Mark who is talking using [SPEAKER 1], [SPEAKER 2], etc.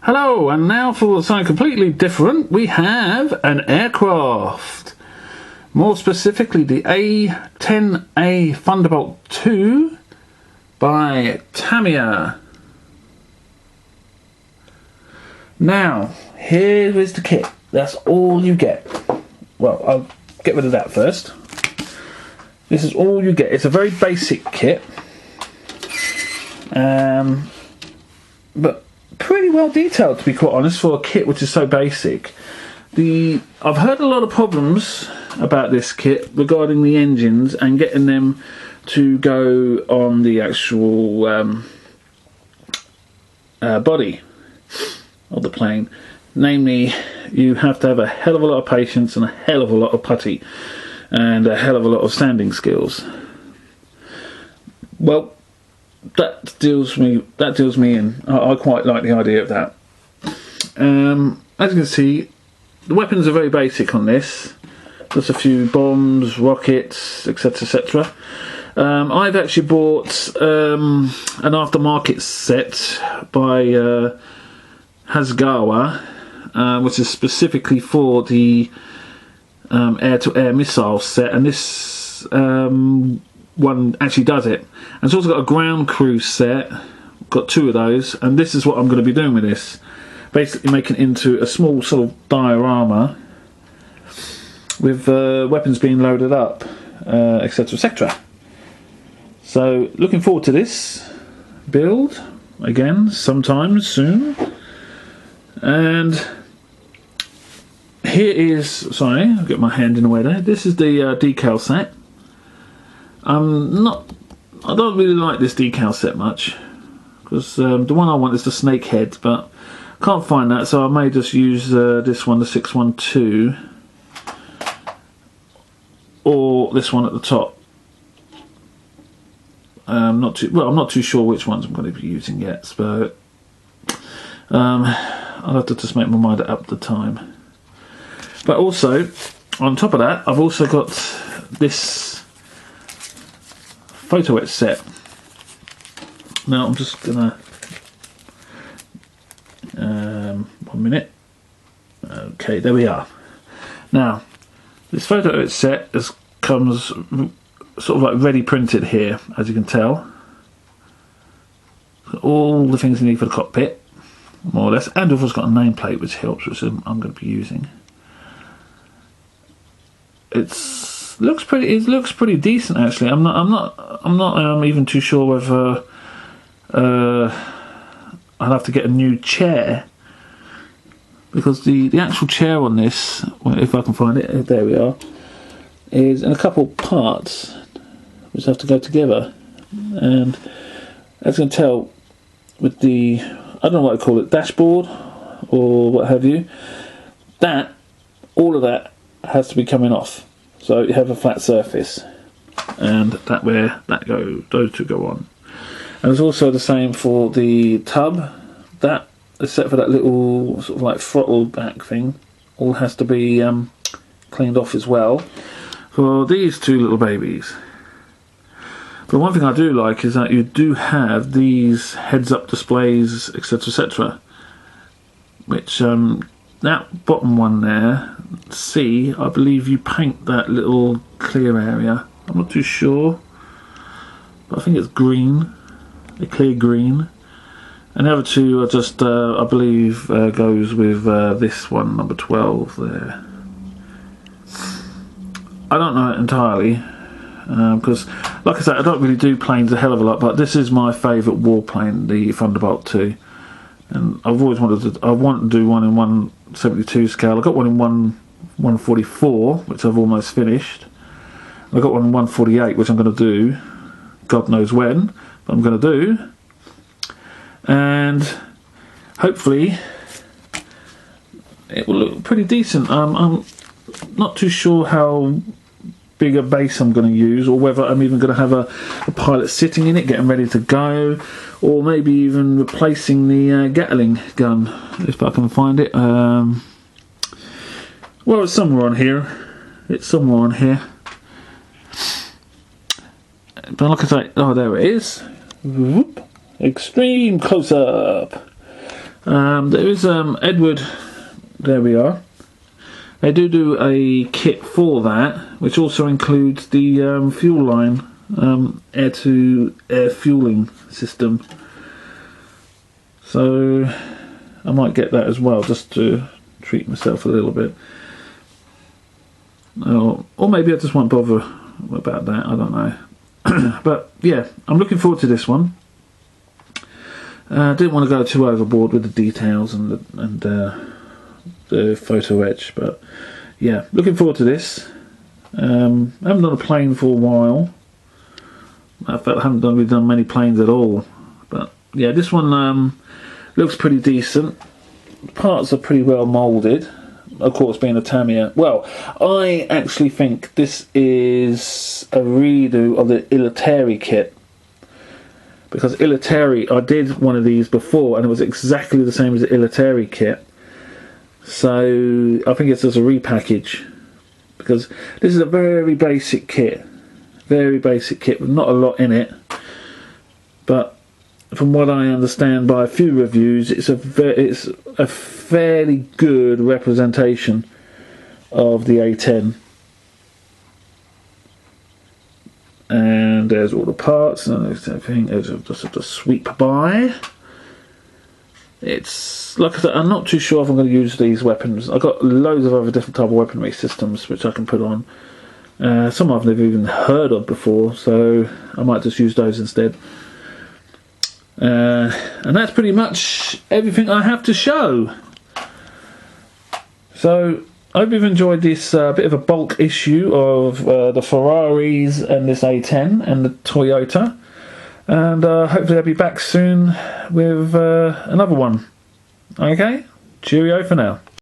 [SPEAKER 1] Hello, and now for something completely different, we have an aircraft. More specifically, the A-10A Thunderbolt 2 by Tamiya. Now, here is the kit. That's all you get. Well, I'll get rid of that first. This is all you get. It's a very basic kit. But pretty well detailed, to be quite honest, for a kit which is so basic. I've heard a lot of problems about this kit regarding the engines and getting them to go on the actual body of the plane. Namely, you have to have a hell of a lot of patience and a hell of a lot of putty and a hell of a lot of standing skills. Well, that deals me in. I quite like the idea of that. As you can see, the weapons are very basic on this. Just a few bombs, rockets, etc, etc. I've actually bought an aftermarket set by Hasgawa, which is specifically for the air-to-air missile set, and this one actually does it. And it's also got a ground crew set, got two of those, and this is what I'm going to be doing with this. Basically making it into a small sort of diorama with weapons being loaded up, etc, etc. So looking forward to this build again sometime soon. And here is, sorry, I'll get my hand in the way there. This is the decal set. I don't really like this decal set much, because the one I want is the snake head, but can't find that, so I may just use this one, the 612, or this one at the top. I'm not too sure which ones I'm going to be using yet, but I'll have to just make my mind up at the time. But also, on top of that, I've also got this photo etch set. Now I'm just gonna 1 minute. Okay, there we are. Now this photo etch set comes sort of like ready printed here, as you can tell. All the things you need for the cockpit, more or less, and I've also got a nameplate which helps, which I'm going to be using. It looks pretty decent actually. I'm not even too sure whether I'll have to get a new chair, because the actual chair on this, if I can find it, there we are, is in a couple parts which have to go together. And as you can tell, with the, I don't know what I call it, dashboard or what have you, that all of that has to be coming off, so you have a flat surface, and that where that those two go on. And it's also the same for the tub. That, except for that little sort of like throttle back thing, all has to be cleaned off as well for these two little babies. But one thing I do like is that you do have these heads-up displays, etc, etc, which that bottom one there, C, I believe you paint that little clear area. I'm not too sure, but I think it's green, a clear green. And the other two are just, I believe, goes with this one, number 12 there. I don't know it entirely, because, like I said, I don't really do planes a hell of a lot, but this is my favourite warplane, the Thunderbolt 2. And I've always wanted to, I want to do one in 172 scale. I got one in 144, which I've almost finished. I got one in 148, which I'm going to do, God knows when, but I'm going to do. And hopefully it will look pretty decent. I'm not too sure how big a base I'm going to use, or whether I'm even going to have a pilot sitting in it getting ready to go, or maybe even replacing the Gatling gun, if I can find it. Well, it's somewhere on here. It's somewhere on here. But like I say, oh, there it is. Whoop. Extreme close-up. There is Edward. There we are. They do a kit for that, which also includes the fuel line, air-to-air fueling system. So I might get that as well, just to treat myself a little bit. Or maybe I just won't bother about that, I don't know. But yeah, I'm looking forward to this one. Didn't want to go too overboard with the details and the photo etch, but yeah, looking forward to this. I haven't done a plane for a while. I haven't really done many planes at all, but yeah, this one looks pretty decent. Parts are pretty well moulded, of course, being a Tamiya. Well, I actually think this is a redo of the A-10A kit, because A-10A, I did one of these before and it was exactly the same as the A-10A kit. So I think it's just a repackage, because this is a very basic kit with not a lot in it, but from what I understand by a few reviews, it's a fairly good representation of the A10. And there's all the parts and everything. There's just a sweep by. It's like I said, I'm not too sure if I'm going to use these weapons. I've got loads of other different type of weaponry systems which I can put on. Some I've never even heard of before, so I might just use those instead. And that's pretty much everything I have to show. So I hope you've enjoyed this bit of a bulk issue of the Ferraris and this A10 and the Toyota. And hopefully I'll be back soon with another one. Okay? Cheerio for now.